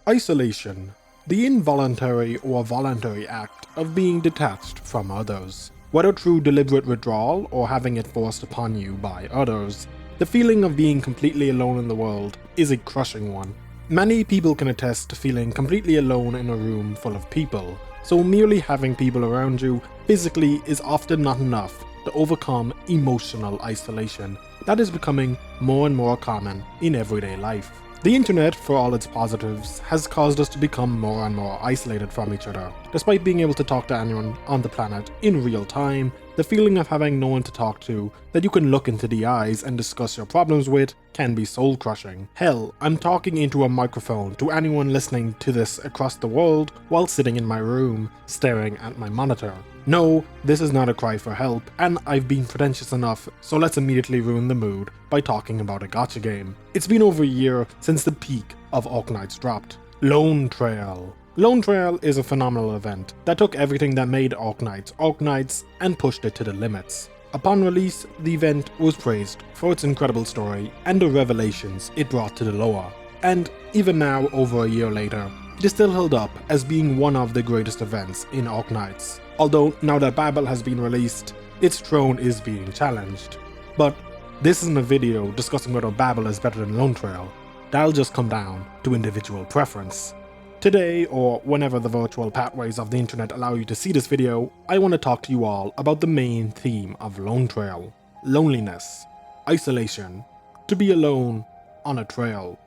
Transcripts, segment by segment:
Isolation, the involuntary or voluntary act of being detached from others. Whether through deliberate withdrawal or having it forced upon you by others, the feeling of being completely alone in the world is a crushing one. Many people can attest to feeling completely alone in a room full of people, so merely having people around you physically is often not enough to overcome emotional isolation that is becoming more and more common in everyday life. The internet, for all its positives, has caused us to become more and more isolated from each other. Despite being able to talk to anyone on the planet in real time, the feeling of having no one to talk to that you can look into the eyes and discuss your problems with can be soul-crushing. Hell, I'm talking into a microphone to anyone listening to this across the world while sitting in my room, staring at my monitor. No, this is not a cry for help, and I've been pretentious enough, so let's immediately ruin the mood by talking about a gacha game. It's been over a year since the peak of Arknights dropped. Lone Trail. Lone Trail is a phenomenal event that took everything that made Arknights and pushed it to the limits. Upon release, the event was praised for its incredible story and the revelations it brought to the lore. And even now, over a year later, it is still held up as being one of the greatest events in Arknights. Although now that Babel has been released, its throne is being challenged. But this isn't a video discussing whether Babel is better than Lone Trail. That'll just come down to individual preference. Today, or whenever the virtual pathways of the internet allow you to see this video, I want to talk to you all about the main theme of Lone Trail. Loneliness. Isolation. To be alone on a trail.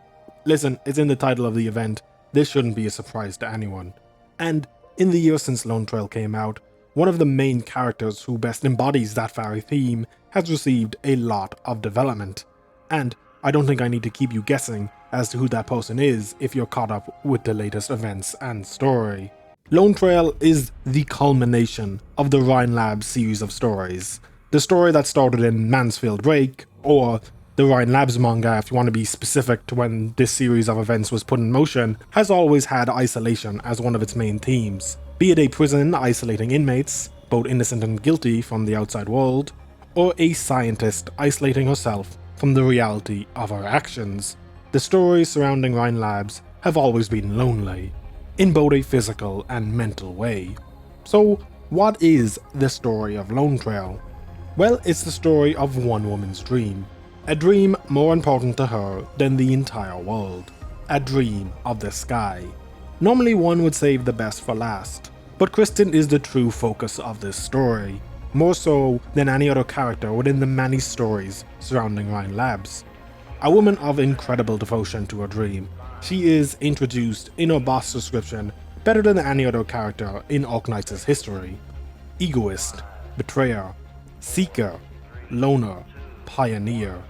Listen, it's in the title of the event. This shouldn't be a surprise to anyone. And in the years since Lone Trail came out, one of the main characters who best embodies that very theme has received a lot of development. And I don't think I need to keep you guessing as to who that person is if you're caught up with the latest events and story. Lone Trail is the culmination of the Rhine Labs series of stories. The story that started in Mansfield Break, or the Rhine Labs manga if you want to be specific to when this series of events was put in motion, has always had isolation as one of its main themes. Be it a prison isolating inmates, both innocent and guilty from the outside world, or a scientist isolating herself from the reality of her actions. The stories surrounding Rhine Labs have always been lonely, in both a physical and mental way. So what is the story of Lone Trail? Well, it's the story of one woman's dream. A dream more important to her than the entire world. A dream of the sky. Normally one would save the best for last, but Kristen is the true focus of this story, more so than any other character within the many stories surrounding Rhine Labs. A woman of incredible devotion to her dream, she is introduced in her boss description better than any other character in Arknights' history. Egoist, betrayer, seeker, loner, pioneer.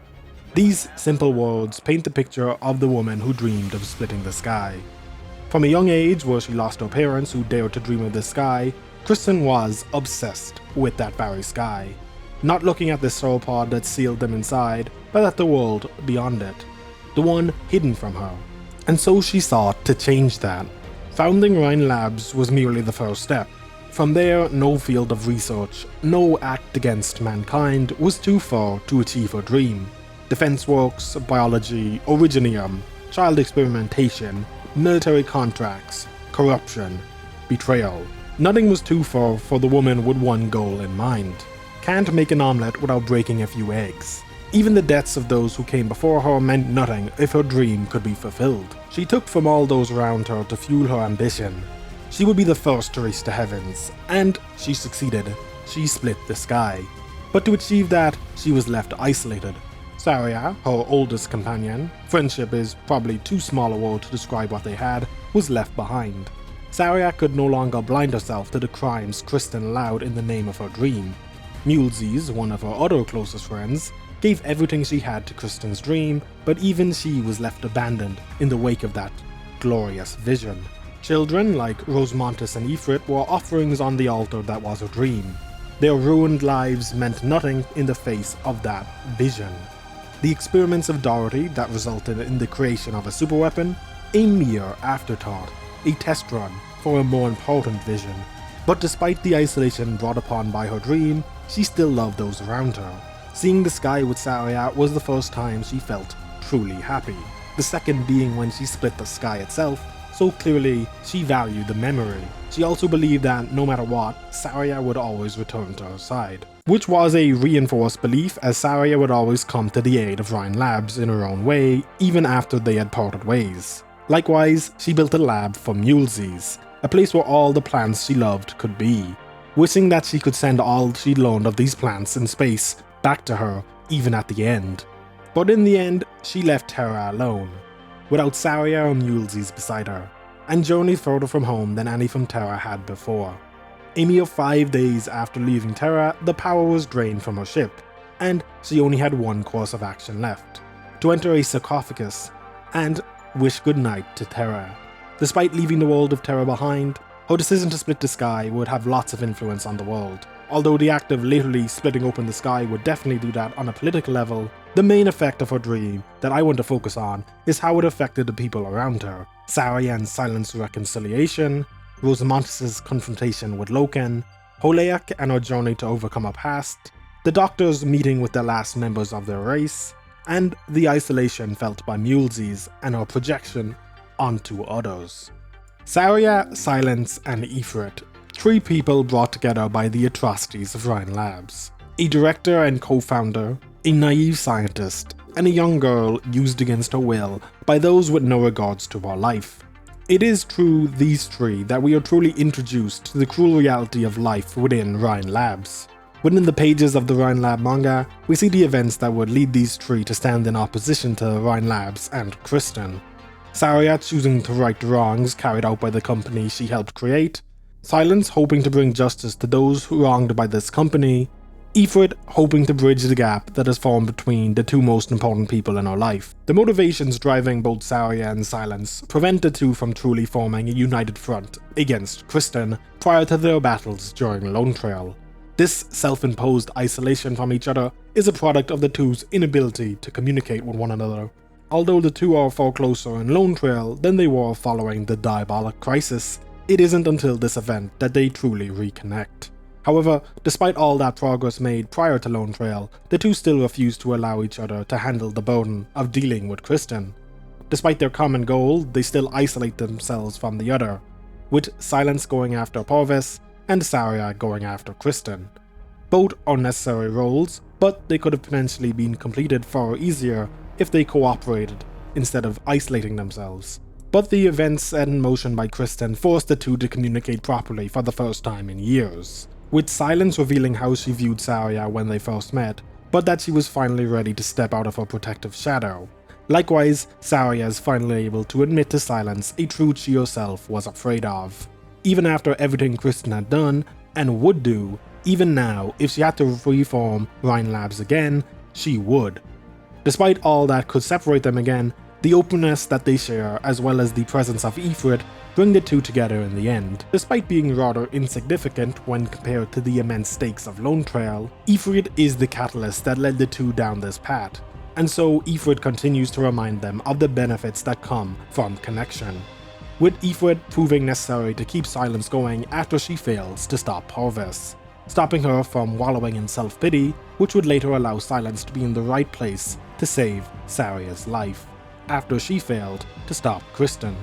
These simple words paint the picture of the woman who dreamed of splitting the sky. From a young age where she lost her parents who dared to dream of the sky, Kristen was obsessed with that very sky. Not looking at the sauropod that sealed them inside, but at the world beyond it. The one hidden from her. And so she sought to change that. Founding Rhine Labs was merely the first step. From there, no field of research, no act against mankind was too far to achieve her dream. Defense works, biology, originium, child experimentation, military contracts, corruption, betrayal. Nothing was too far for the woman with one goal in mind. Can't make an omelette without breaking a few eggs. Even the deaths of those who came before her meant nothing if her dream could be fulfilled. She took from all those around her to fuel her ambition. She would be the first to reach the heavens, and she succeeded. She split the sky. But to achieve that, she was left isolated. Saria, her oldest companion, friendship is probably too small a word to describe what they had, was left behind. Saria could no longer blind herself to the crimes Kristen allowed in the name of her dream. Muelsyse, one of her other closest friends, gave everything she had to Kristen's dream, but even she was left abandoned in the wake of that glorious vision. Children like Rosmontis and Ifrit were offerings on the altar that was her dream. Their ruined lives meant nothing in the face of that vision. The experiments of Dorothy that resulted in the creation of a superweapon, a mere afterthought, a test run for a more important vision. But despite the isolation brought upon by her dream, she still loved those around her. Seeing the sky with Saria was the first time she felt truly happy. The second being when she split the sky itself, so clearly she valued the memory. She also believed that no matter what, Saria would always return to her side, which was a reinforced belief, as Saria would always come to the aid of Rhine Labs in her own way, even after they had parted ways. Likewise, she built a lab for Muelsyse, a place where all the plants she loved could be, wishing that she could send all she'd learned of these plants in space back to her, even at the end. But in the end, she left Terra alone, without Saria or Muelsyse beside her, and journeyed further from home than any from Terra had before. A mere 5 days after leaving Terra, the power was drained from her ship, and she only had one course of action left: to enter a sarcophagus and wish goodnight to Terra. Despite leaving the world of Terra behind, her decision to split the sky would have lots of influence on the world. Although the act of literally splitting open the sky would definitely do that on a political level, the main effect of her dream that I want to focus on is how it affected the people around her. Saria and Silent's reconciliation, Rosmontis' confrontation with Loken, Hoolheyak and her journey to overcome her past, the Doctors meeting with the last members of their race, and the isolation felt by Muelsyse and her projection onto others. Saria, Silence, and Ifrit, 3 people brought together by the atrocities of Rhine Labs. A director and co-founder, a naive scientist, and a young girl used against her will by those with no regards to her life. It is through these 3 that we are truly introduced to the cruel reality of life within Rhine Labs. Within the pages of the Rhine Lab manga, we see the events that would lead these 3 to stand in opposition to Rhine Labs and Kristen. Saria choosing to right the wrongs carried out by the company she helped create, Silence hoping to bring justice to those wronged by this company, Ifrit hoping to bridge the gap that has formed between the 2 most important people in her life. The motivations driving both Saria and Silence prevent the 2 from truly forming a united front against Kristen prior to their battles during Lone Trail. This self-imposed isolation from each other is a product of the 2's inability to communicate with one another. Although the 2 are far closer in Lone Trail than they were following the Diabolic Crisis, it isn't until this event that they truly reconnect. However, despite all that progress made prior to Lone Trail, the 2 still refuse to allow each other to handle the burden of dealing with Kristen. Despite their common goal, they still isolate themselves from the other, with Silence going after Purvis and Saria going after Kristen. Both are necessary roles, but they could have potentially been completed far easier if they cooperated instead of isolating themselves. But the events set in motion by Kristen forced the 2 to communicate properly for the first time in years, with Silence revealing how she viewed Saria when they first met, but that she was finally ready to step out of her protective shadow. Likewise, Saria is finally able to admit to Silence a truth she herself was afraid of. Even after everything Kristen had done, and would do, even now, if she had to reform Rhine Labs again, she would. Despite all that could separate them again, the openness that they share, as well as the presence of Ifrit, bring the 2 together in the end. Despite being rather insignificant when compared to the immense stakes of Lone Trail, Ifrit is the catalyst that led the 2 down this path, and so Ifrit continues to remind them of the benefits that come from connection, with Ifrit proving necessary to keep Silence going after she fails to stop Purvis, stopping her from wallowing in self-pity, which would later allow Silence to be in the right place to save Saria's life, after she failed to stop Kristen.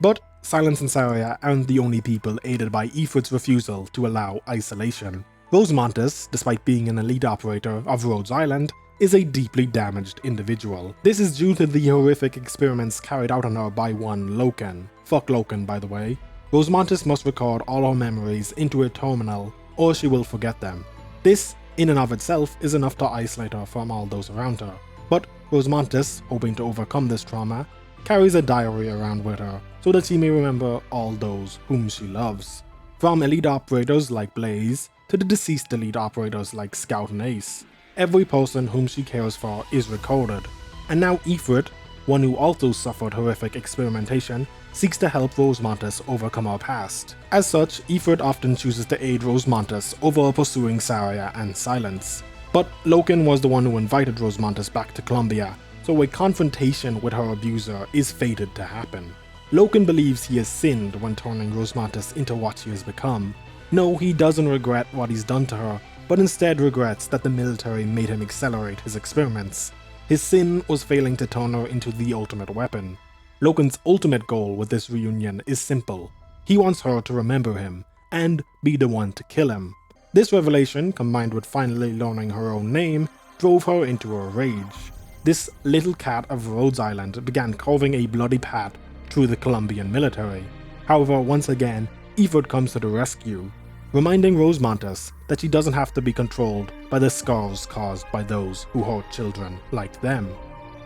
But Silence and Saria aren't the only people aided by Ifrit's refusal to allow isolation. Rosmontis, despite being an elite operator of Rhodes Island, is a deeply damaged individual. This is due to the horrific experiments carried out on her by one Loken. Fuck Loken, by the way. Rosmontis must record all her memories into a terminal, or she will forget them. This, in and of itself, is enough to isolate her from all those around her. But Rosmontis, hoping to overcome this trauma, carries a diary around with her so that she may remember all those whom she loves. From elite operators like Blaze to the deceased elite operators like Scout and Ace, every person whom she cares for is recorded. And now Ifrit, one who also suffered horrific experimentation, seeks to help Rosmontis overcome her past. As such, Ifrit often chooses to aid Rosmontis over pursuing Saria and Silence. But Loken was the one who invited Rosmontis back to Columbia, so a confrontation with her abuser is fated to happen. Loken believes he has sinned when turning Rosmontis into what she has become. No, he doesn't regret what he's done to her, but instead regrets that the military made him accelerate his experiments. His sin was failing to turn her into the ultimate weapon. Loken's ultimate goal with this reunion is simple. He wants her to remember him, and be the one to kill him. This revelation, combined with finally learning her own name, drove her into a rage. This little cat of Rhodes Island began carving a bloody path through the Colombian military. However, once again, Ifrit comes to the rescue, reminding Rosmontis that she doesn't have to be controlled by the scars caused by those who hurt children like them.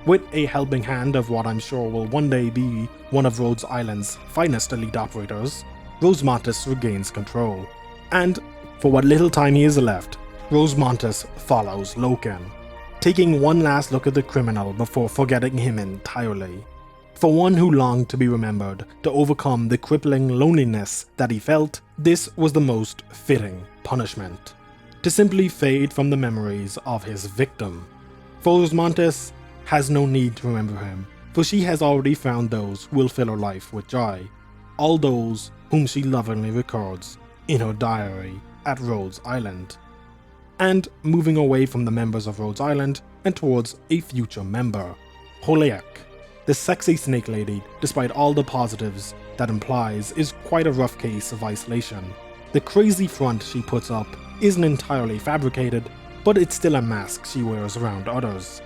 With a helping hand of what I'm sure will one day be one of Rhodes Island's finest elite operators, Rosmontis regains control. And for what little time he is left, Rosmontis follows Loken, taking one last look at the criminal before forgetting him entirely. For one who longed to be remembered to overcome the crippling loneliness that he felt, this was the most fitting punishment. To simply fade from the memories of his victim. For Rosmontis has no need to remember him, for she has already found those who will fill her life with joy. All those whom she lovingly records in her diary at Rhodes Island. And moving away from the members of Rhodes Island and towards a future member, Hoolheyak. The sexy snake lady, despite all the positives that implies, is quite a rough case of isolation. The crazy front she puts up isn't entirely fabricated, but it's still a mask she wears around others.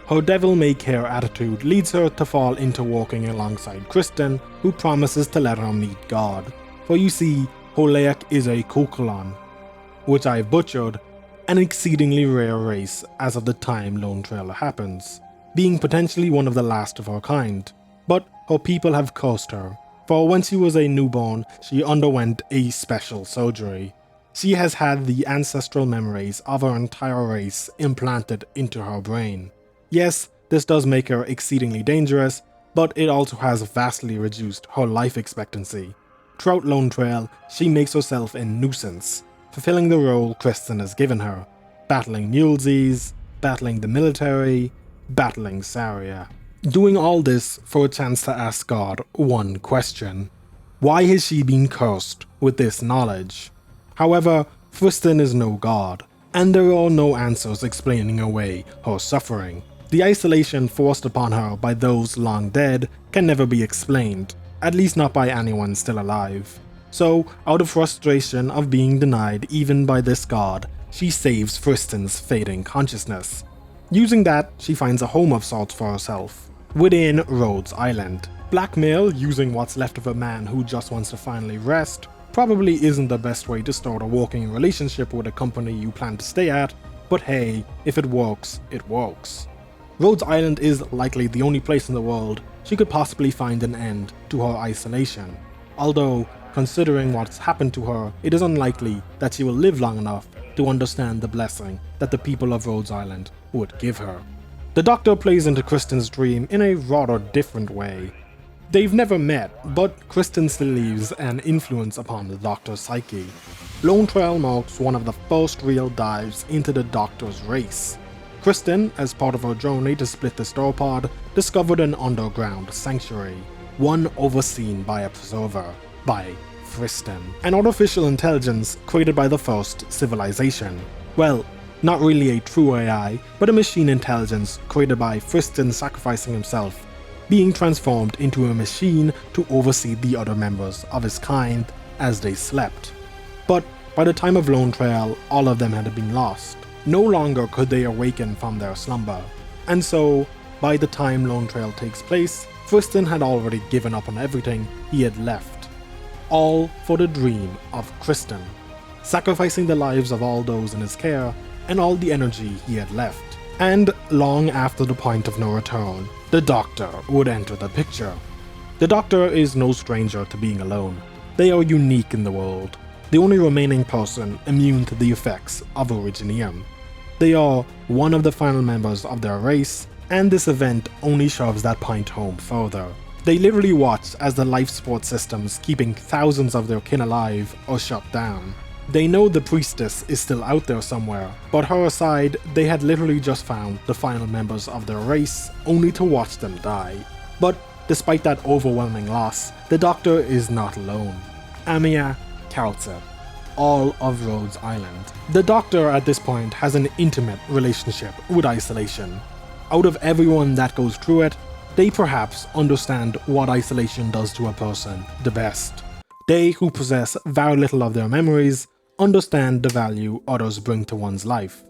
Her devil-may-care attitude leads her to fall into walking alongside Kristen, who promises to let her meet God. For you see, Hoolheyak is a Kukulon, which I've butchered, an exceedingly rare race as of the time Lone Trail happens, being potentially one of the last of her kind. But her people have cursed her, for when she was a newborn, she underwent a special surgery. She has had the ancestral memories of her entire race implanted into her brain. Yes, this does make her exceedingly dangerous, but it also has vastly reduced her life expectancy. Throughout Lone Trail, she makes herself a nuisance, fulfilling the role Kristen has given her, battling Muelsyse, battling the military, battling Saria. Doing all this for a chance to ask God one question. Why has she been cursed with this knowledge? However, Kristen is no god, and there are no answers explaining away her suffering. The isolation forced upon her by those long dead can never be explained, at least not by anyone still alive. So, out of frustration of being denied even by this god, she saves Kristen's fading consciousness. Using that, she finds a home of sorts for herself, within Rhodes Island. Blackmail using what's left of a man who just wants to finally rest probably isn't the best way to start a working relationship with a company you plan to stay at, but hey, if it works, it works. Rhodes Island is likely the only place in the world she could possibly find an end to her isolation. Although, considering what's happened to her, it is unlikely that she will live long enough to understand the blessing that the people of Rhodes Island would give her. The Doctor plays into Kristen's dream in a rather different way. They've never met, but Kristen still leaves an influence upon the Doctor's psyche. Lone Trail marks one of the first real dives into the Doctor's race. Kristen, as part of her journey to split the star pod, discovered an underground sanctuary, one overseen by a preserver, by Kristen, an artificial intelligence created by the first civilization. Well, not really a true AI, but a machine intelligence created by Kristen sacrificing himself, being transformed into a machine to oversee the other members of his kind as they slept. But by the time of Lone Trail, all of them had been lost. No longer could they awaken from their slumber. And so, by the time Lone Trail takes place, Kristen had already given up on everything he had left. All for the dream of Kristen, sacrificing the lives of all those in his care and all the energy he had left. And long after the point of no return, the Doctor would enter the picture. The Doctor is no stranger to being alone. They are unique in the world, the only remaining person immune to the effects of Originium. They are one of the final members of their race, and this event only shoves that point home further. They literally watch as the life support systems keeping thousands of their kin alive are shut down. They know the priestess is still out there somewhere, but her aside, they had literally just found the final members of their race, only to watch them die. But despite that overwhelming loss, the Doctor is not alone. Amia, Kaltzer, all of Rhodes Island. The Doctor at this point has an intimate relationship with isolation. Out of everyone that goes through it, They perhaps understand what isolation does to a person the best. They who possess very little of their memories understand the value others bring to one's life.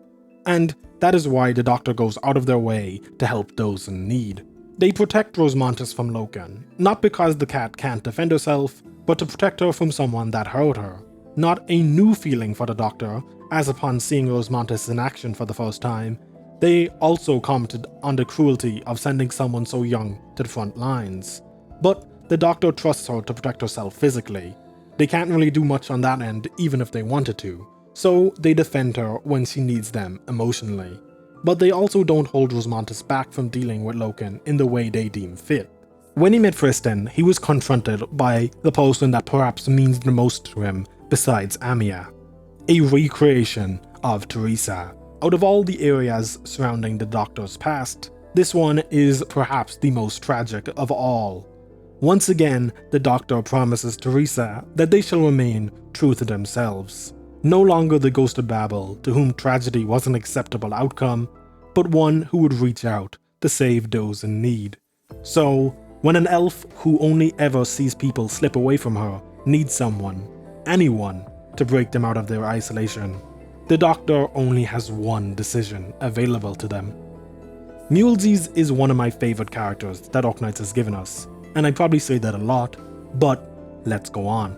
And that is why the Doctor goes out of their way to help those in need. They protect Rosmontis from Loken, not because the cat can't defend herself, but to protect her from someone that hurt her. Not a new feeling for the Doctor, as upon seeing Rosmontis in action for the first time, they also commented on the cruelty of sending someone so young to the front lines. But the Doctor trusts her to protect herself physically. They can't really do much on that end even if they wanted to, so they defend her when she needs them emotionally. But they also don't hold Rosmontis back from dealing with Loken in the way they deem fit. When he met Kristen, he was confronted by the person that perhaps means the most to him besides Amia. A recreation of Teresa. Out of all the areas surrounding the Doctor's past, this one is perhaps the most tragic of all. Once again, the Doctor promises Teresa that they shall remain true to themselves. No longer the ghost of Babel, to whom tragedy was an acceptable outcome, but one who would reach out to save those in need. So, when an elf who only ever sees people slip away from her needs someone, anyone, to break them out of their isolation, the Doctor only has one decision available to them. Muelsyse is one of my favourite characters that Arknights has given us, and I probably say that a lot, but let's go on.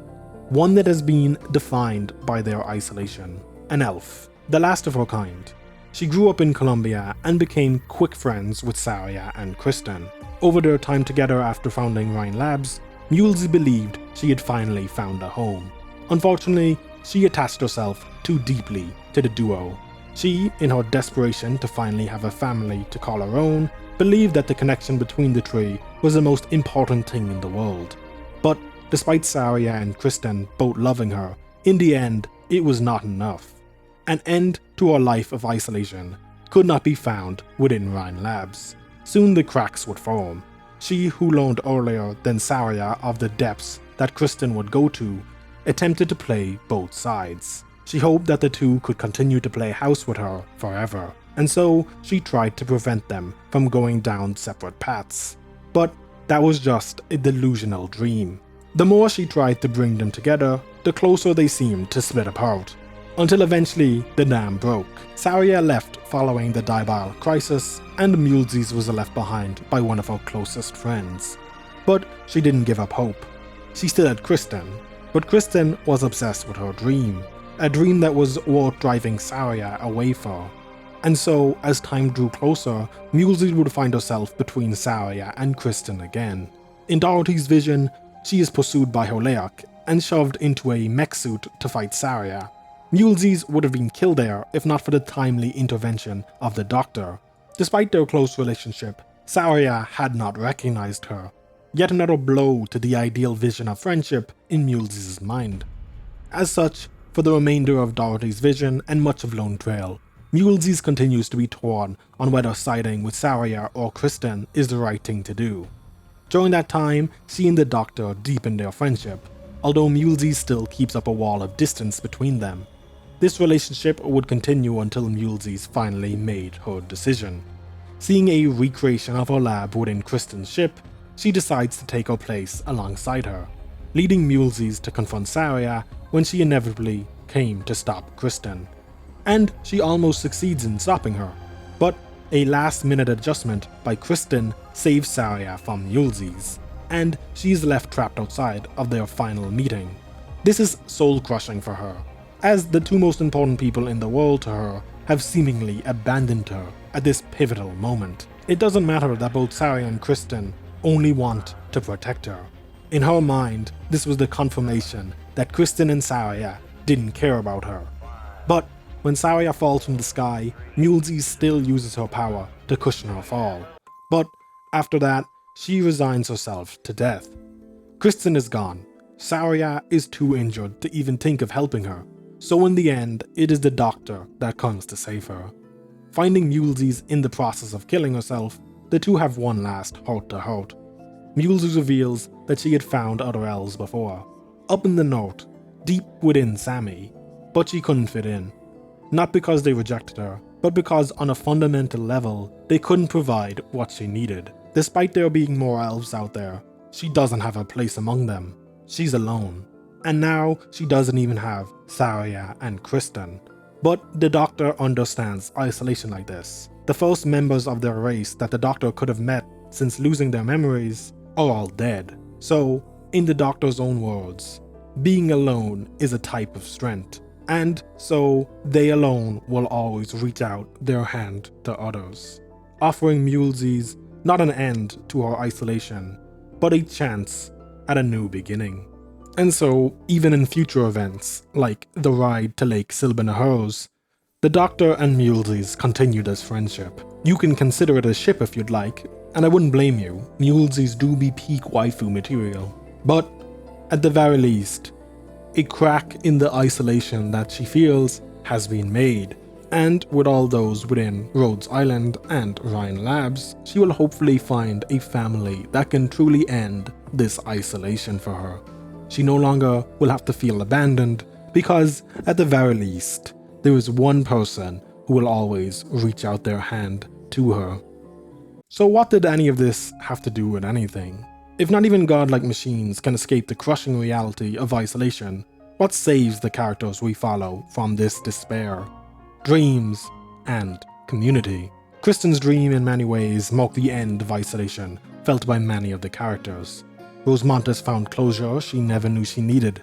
One that has been defined by their isolation. An elf, the last of her kind. She grew up in Colombia and became quick friends with Saria and Kristen. Over their time together after founding Rhine Labs, Muelsyse believed she had finally found a home. Unfortunately, she attached herself too deeply to the duo. She, in her desperation to finally have a family to call her own, believed that the connection between the three was the most important thing in the world. But despite Saria and Kristen both loving her, in the end, it was not enough. An end to her life of isolation could not be found within Rhine Labs. Soon the cracks would form. She, who learned earlier than Saria of the depths that Kristen would go to, attempted to play both sides. She hoped that the two could continue to play house with her forever, and so she tried to prevent them from going down separate paths. But that was just a delusional dream. The more she tried to bring them together, the closer they seemed to split apart. Until eventually, the dam broke. Saria left following the Diabol crisis, and Muelsyse was left behind by one of her closest friends. But she didn't give up hope. She still had Kristen, but Kristen was obsessed with her dream. A dream that was worth driving Saria away for. And so, as time drew closer, Muelsyse would find herself between Saria and Kristen again. In Dorothy's vision, she is pursued by Hoolheyak and shoved into a mech suit to fight Saria. Muelsyse would have been killed there if not for the timely intervention of the Doctor. Despite their close relationship, Saria had not recognized her. Yet another blow to the ideal vision of friendship in Muelsyse's mind. As such, for the remainder of Dorothy's vision and much of Lone Trail, Muelsyse continues to be torn on whether siding with Saria or Kristen is the right thing to do. During that time, she and the Doctor deepen their friendship, although Muelsyse still keeps up a wall of distance between them. This relationship would continue until Muelsyse finally made her decision. Seeing a recreation of her lab within Kristen's ship, she decides to take her place alongside her, leading Muelsyse to confront Saria when she inevitably came to stop Kristen. And she almost succeeds in stopping her, but a last-minute adjustment by Kristen saves Saria from Muelsyse, and she is left trapped outside of their final meeting. This is soul-crushing for her, as the two most important people in the world to her have seemingly abandoned her at this pivotal moment. It doesn't matter that both Saria and Kristen only want to protect her. In her mind, this was the confirmation that Kristen and Saria didn't care about her. But when Saria falls from the sky, Muelsyse still uses her power to cushion her fall. But after that, she resigns herself to death. Kristen is gone. Saria is too injured to even think of helping her. So in the end, it is the Doctor that comes to save her. Finding Muelsyse in the process of killing herself, the two have one last heart-to-heart. Muelsyse reveals that she had found other elves before, up in the north, deep within Sami, but she couldn't fit in. Not because they rejected her, but because on a fundamental level, they couldn't provide what she needed. Despite there being more elves out there, she doesn't have a place among them. She's alone. And now she doesn't even have Saria and Kristen. But the Doctor understands isolation like this. The first members of their race that the Doctor could have met since losing their memories are all dead. So, in the Doctor's own words, being alone is a type of strength. And so, they alone will always reach out their hand to others, offering Muelsyse not an end to her isolation, but a chance at a new beginning. And so, even in future events, like the ride to Lake Silbanahurs, the Doctor and Muelsyse continue this friendship. You can consider it a ship if you'd like, and I wouldn't blame you. Muelsyse do be peak waifu material. But, at the very least, a crack in the isolation that she feels has been made, and with all those within Rhodes Island and Ryan Labs, she will hopefully find a family that can truly end this isolation for her. She no longer will have to feel abandoned, because at the very least, there is one person who will always reach out their hand to her. So what did any of this have to do with anything? If not even godlike machines can escape the crushing reality of isolation, what saves the characters we follow from this despair? Dreams and community. Kristen's dream in many ways marked the end of isolation felt by many of the characters. Rosmontis found closure she never knew she needed.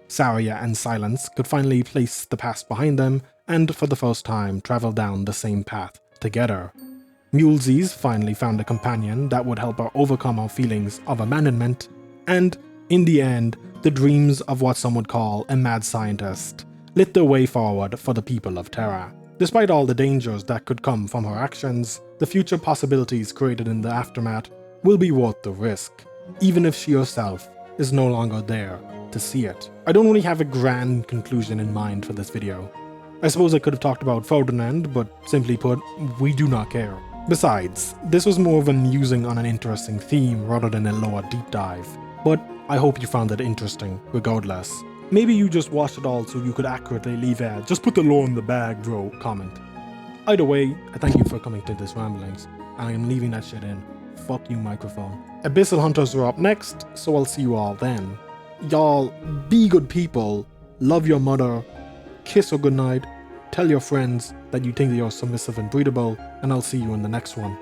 Saria and Silence could finally place the past behind them and for the first time travel down the same path together. Muelsyse finally found a companion that would help her overcome her feelings of abandonment, and in the end, the dreams of what some would call a mad scientist lit the way forward for the people of Terra. Despite all the dangers that could come from her actions, the future possibilities created in the aftermath will be worth the risk, even if she herself is no longer there to see it. I don't really have a grand conclusion in mind for this video. I suppose I could have talked about Ferdinand, but simply put, we do not care. Besides, this was more of a musing on an interesting theme rather than a lower deep dive, but I hope you found it interesting regardless. Maybe you just watched it all so you could accurately leave a "just put the lore in the bag bro" comment. Either way, I thank you for coming to this ramblings, and I am leaving that shit in. Fuck you, microphone. Abyssal Hunters are up next, so I'll see you all then. Y'all, be good people, love your mother, kiss her goodnight, tell your friends that you think they are submissive and breedable, and I'll see you in the next one.